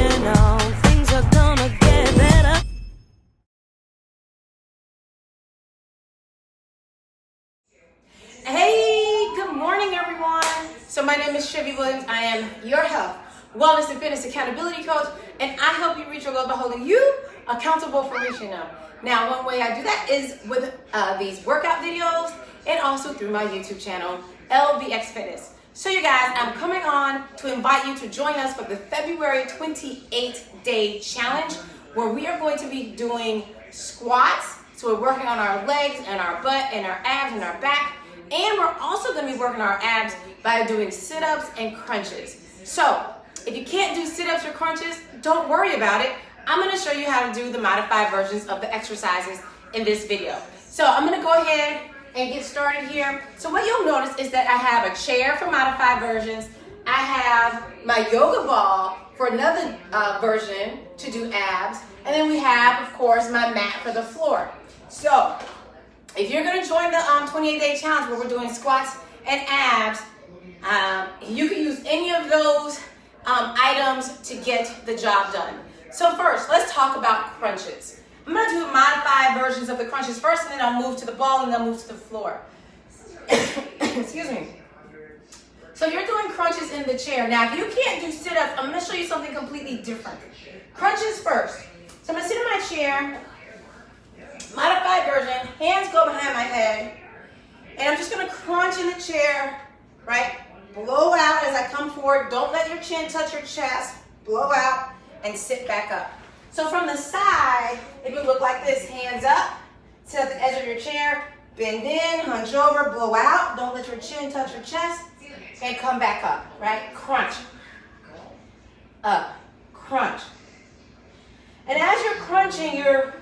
going on. Things are gonna get better. Hey, good morning, everyone. So my name is Chevy Williams. I am your health, wellness, and fitness accountability coach, and I help you reach your goals by holding you accountable for reaching them. Now, one way I do that is with these workout videos and also through my YouTube channel, LBX Fitness. So you guys, I'm coming on to invite you to join us for the February 28-day challenge, where we are going to be doing squats. So we're working on our legs and our butt and our abs and our back. And we're also going to be working our abs by doing sit-ups and crunches. So if you can't do sit-ups or crunches, don't worry about it. I'm going to show you how to do the modified versions of the exercises in this video. So I'm going to go ahead and get started here. So what you'll notice is that I have a chair for modified versions. I have my yoga ball for another version to do abs. And then we have, of course, my mat for the floor. So if you're going to join the 28-day challenge where we're doing squats and abs, you can use any of those items to get the job done. So first, let's talk about crunches. I'm going to do modified versions of the crunches first, and then I'll move to the ball, and then I'll move to the floor. Excuse me. So you're doing crunches in the chair. Now, if you can't do sit-ups, I'm going to show you something completely different. Crunches first. So I'm going to sit in my chair, modified version, hands go behind my head, and I'm just going to crunch in the chair, right? Blow out as I come forward. Don't let your chin touch your chest. Blow out and sit back up. So from the side, it would look like this. Hands up, sit at the edge of your chair, bend in, hunch over, blow out. Don't let your chin touch your chest, and come back up, right? Crunch. Up, crunch. And as you're crunching, you're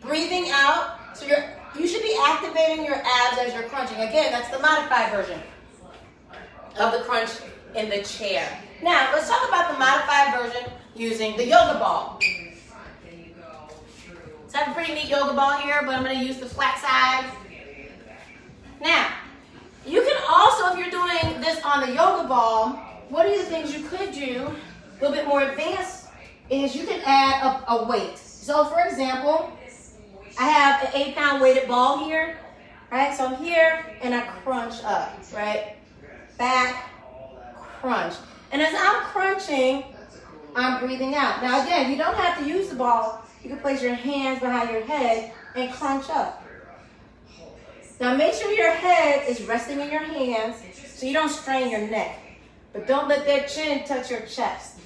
breathing out. So you should be activating your abs as you're crunching. Again, that's the modified version of the crunch in the chair. Now, let's talk about the modified version using the yoga ball. So I have a pretty neat yoga ball here, but I'm going to use the flat side. Now, you can also, if you're doing this on the yoga ball, one of the things you could do, a little bit more advanced, is you can add a weight. So for example, I have an 8-pound weighted ball here, right? So I'm here and I crunch up, right? Back, crunch. And as I'm crunching, I'm breathing out. Now again, you don't have to use the ball. You can place your hands behind your head and crunch up. Now make sure your head is resting in your hands so you don't strain your neck. But don't let that chin touch your chest.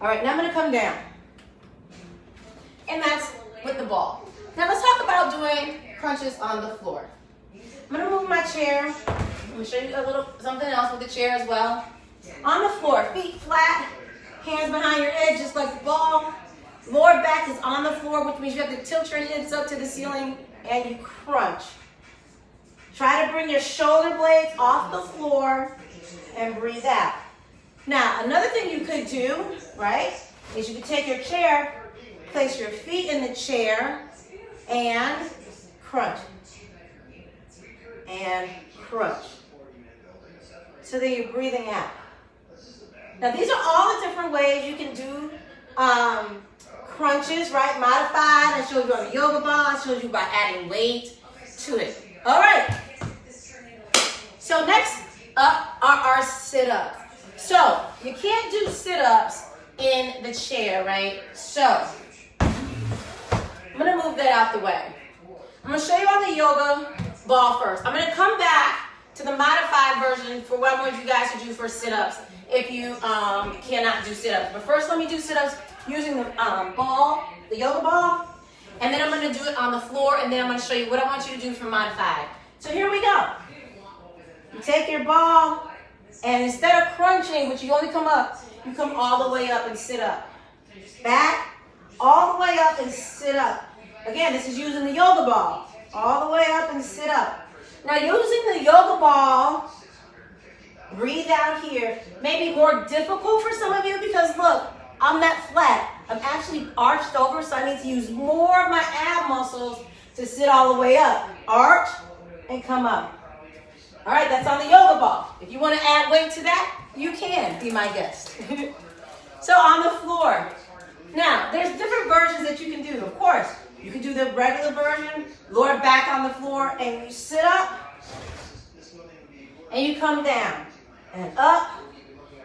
All right, now I'm gonna come down. And that's with the ball. Now let's talk about doing crunches on the floor. I'm gonna move my chair. I'm gonna show you a little something else with the chair as well. On the floor, feet flat, hands behind your head just like the ball. Lower back is on the floor, which means you have to tilt your hips up to the ceiling and you crunch. Try to bring your shoulder blades off the floor and breathe out. Now, another thing you could do, right, is you could take your chair, place your feet in the chair, and crunch. And crunch. So that you're breathing out. Now, these are all the different ways you can do crunches, right? Modified. I showed you on the yoga ball. I showed you by adding weight to it. All right. So next up are our sit-ups. So you can't do sit-ups in the chair, right? So I'm going to move that out the way. I'm going to show you on the yoga ball first. I'm going to come back to the modified version for what I want you guys to do for sit-ups if you cannot do sit-ups. But first, let me do sit-ups using the ball, the yoga ball, and then I'm going to do it on the floor, and then I'm going to show you what I want you to do for modified. So here we go. You take your ball, and instead of crunching, which you only come up, you come all the way up and sit up. Back, all the way up and sit up. Again, this is using the yoga ball. All the way up and sit up. Now, using the yoga ball, breathe out here, may be more difficult for some of you because, look, I'm not flat. I'm actually arched over, so I need to use more of my ab muscles to sit all the way up. Arch and come up. All right, that's on the yoga ball. If you want to add weight to that, you can be my guest. So on the floor. Now, there's different versions that you can do. Of course, you can do the regular version, lower back on the floor, and you sit up, and you come down, and up.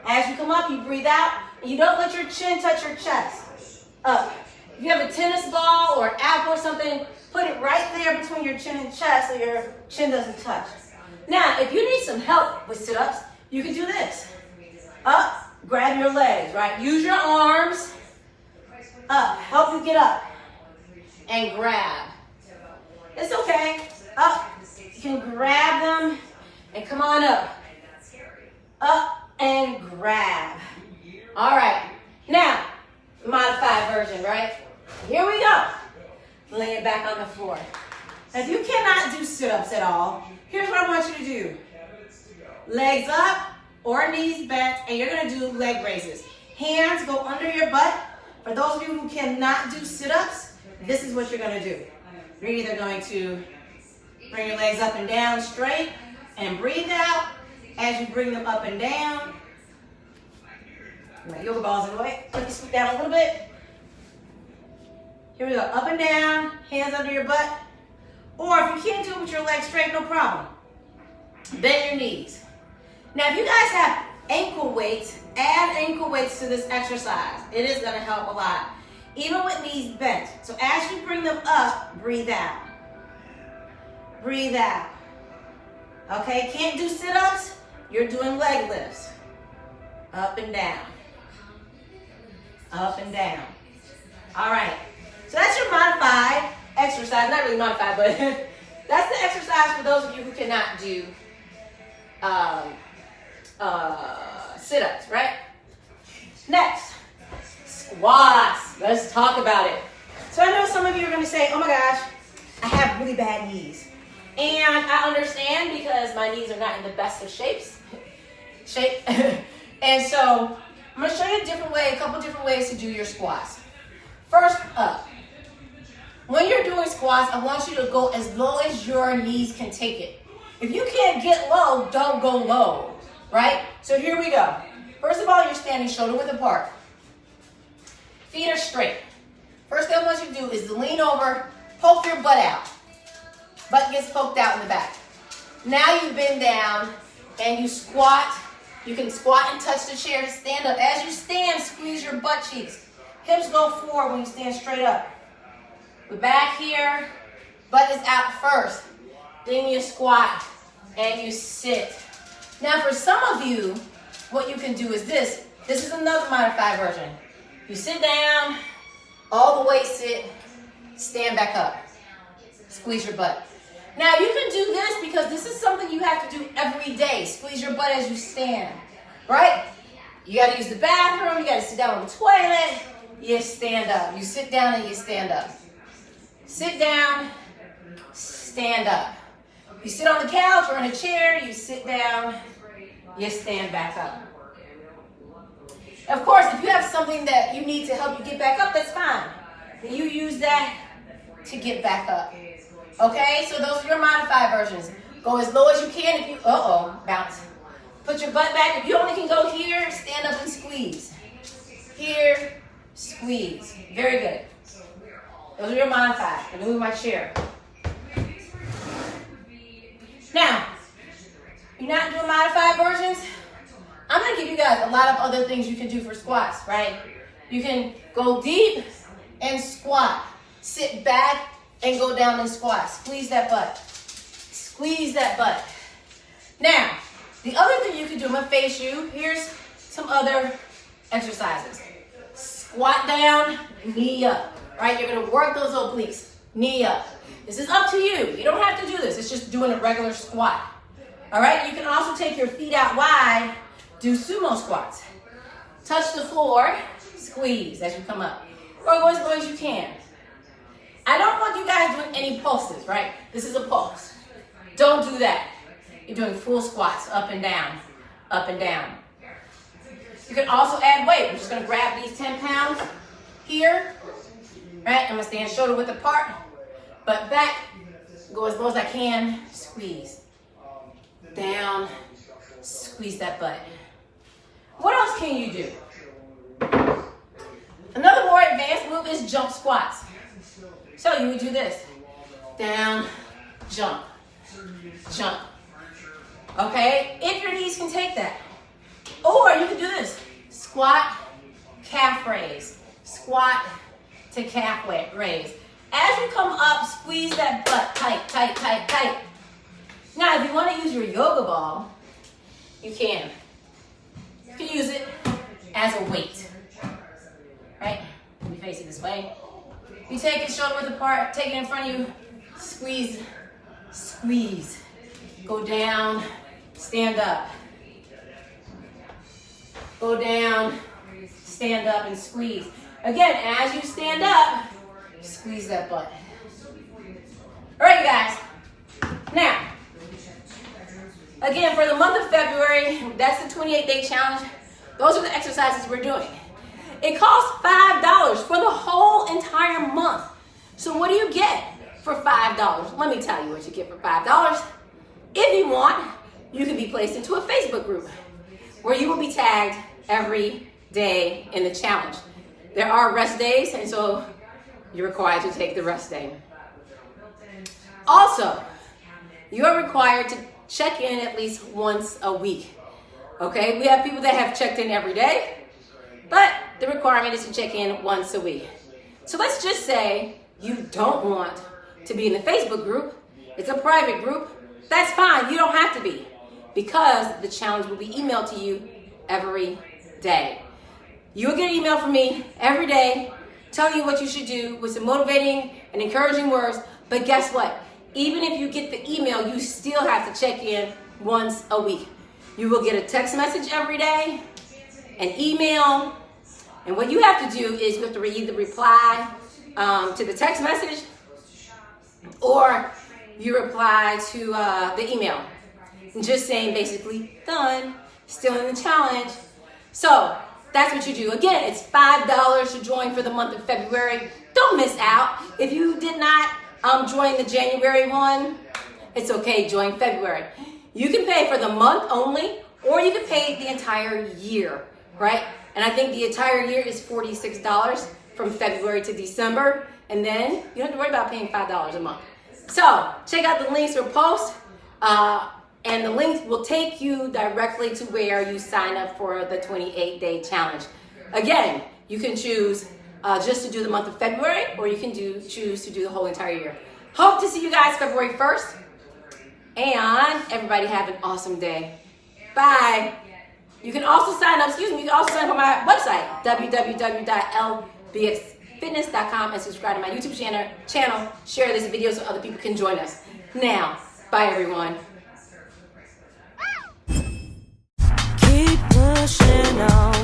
As you come up, you breathe out, and you don't let your chin touch your chest. Up. If you have a tennis ball or an apple or something, put it right there between your chin and chest so your chin doesn't touch. Now, if you need some help with sit-ups, you can do this. Up, grab your legs, right? Use your arms. Up, help you get up. And grab. It's okay. Up, you can grab them and come on up. Up and grab. All right. Now, modified version, right? Here we go. Lay it back on the floor. Now, if you cannot do sit-ups at all, here's what I want you to do. Legs up or knees bent, and you're going to do leg raises. Hands go under your butt. For those of you who cannot do sit-ups, this is what you're going to do. You're either going to bring your legs up and down straight and breathe out as you bring them up and down. My yoga balls in the way. Let me scoot down a little bit. Here we go. Up and down, hands under your butt. Or if you can't do it with your legs straight, no problem. Bend your knees. Now, if you guys have ankle weights, add ankle weights to this exercise. It is going to help a lot. Even with knees bent. So as you bring them up, breathe out. Breathe out. Okay, can't do sit-ups? You're doing leg lifts. Up and down. Up and down. All right. So that's your modified exercise. Not really modified, but that's the exercise for those of you who cannot do sit-ups, right? Next, squats. Let's talk about it. So I know some of you are going to say, oh my gosh, I have really bad knees. And I understand because my knees are not in the best of shape. And so I'm going to show you a couple different ways to do your squats. First up, when you're doing squats, I want you to go as low as your knees can take it. If you can't get low, don't go low, right? So here we go. First of all, you're standing shoulder width apart. Feet are straight. First thing I want you to do is lean over, poke your butt out. Butt gets poked out in the back. Now you bend down and you squat. You can squat and touch the chair to stand up. As you stand, squeeze your butt cheeks. Hips go forward when you stand straight up. We're back here. Butt is out first. Then you squat and you sit. Now for some of you, what you can do is this. This is another modified version. You sit down, all the way sit, stand back up. Squeeze your butt. Now you can do this because this is something you have to do every day. Squeeze your butt as you stand, right? You got to use the bathroom. You got to sit down on the toilet. You stand up. You sit down and you stand up. Sit down, stand up. You sit on the couch or in a chair. You sit down, you stand back up. Of course, if you have something that you need to help you get back up, that's fine. Then you use that to get back up. Okay, so those are your modified versions. Go as low as you can. If you, bounce. Put your butt back. If you only can go here, stand up and squeeze. Here, squeeze. Very good. Those are your modified. I'm moving my chair. Now, you're not doing modified versions. I'm going to give you guys a lot of other things you can do for squats, right? You can go deep and squat. Sit back and go down and squat. Squeeze that butt. Squeeze that butt. Now, the other thing you can do, I'm going to face you. Here's some other exercises. Squat down, knee up, right? You're going to work those obliques. Knee up. This is up to you. You don't have to do this. It's just doing a regular squat. All right? You can also take your feet out wide, do sumo squats. Touch the floor, squeeze as you come up. Or go as low as you can. I don't want you guys doing any pulses, right? This is a pulse. Don't do that. You're doing full squats, up and down, up and down. You can also add weight. I'm just going to grab these 10 pounds here, right? I'm going to stand shoulder width apart, butt back, go as low as I can, squeeze. Down, squeeze that butt. What else can you do? is jump squats. So you would do this. Down, jump, jump. Okay? If your knees can take that. Or you can do this. Squat, calf raise. Squat to calf raise. As you come up, squeeze that butt tight, tight, tight, tight. Now, if you want to use your yoga ball, you can. You can use it as a weight. Right? Let me face it this way. You take it shoulder width apart, take it in front of you, squeeze, squeeze. Go down, stand up. Go down, stand up and squeeze. Again, as you stand up, squeeze that butt. All right, you guys. Now, again, for the month of February, that's the 28-day challenge. Those are the exercises we're doing. It costs $5 for the whole entire month. So what do you get for $5? Let me tell you what you get for $5. If you want, you can be placed into a Facebook group where you will be tagged every day in the challenge. There are rest days, and so you're required to take the rest day. Also, you are required to check in at least once a week. Okay, we have people that have checked in every day, but the requirement is to check in once a week. So let's just say you don't want to be in the Facebook group. It's a private group. That's fine. You don't have to be, because the challenge will be emailed to you every day. You'll get an email from me every day telling you what you should do with some motivating and encouraging words. But guess what? Even if you get the email, you still have to check in once a week. You will get a text message every day, an email, and what you have to do is you have to either reply to the text message, or you reply to the email. Just saying basically, done, still in the challenge. So that's what you do. Again, it's $5 to join for the month of February. Don't miss out. If you did not join the January one, it's okay, join February. You can pay for the month only, or you can pay the entire year, right? And I think the entire year is $46 from February to December. And then you don't have to worry about paying $5 a month. So check out the links for post. And the links will take you directly to where you sign up for the 28-day challenge. Again, you can choose just to do the month of February, or you can choose to do the whole entire year. Hope to see you guys February 1st. And everybody have an awesome day. Bye. You can also sign up, you can also sign up on my website, www.lbxfitness.com, and subscribe to my YouTube channel. Share this video so other people can join us. Now, bye everyone. Keep pushing on.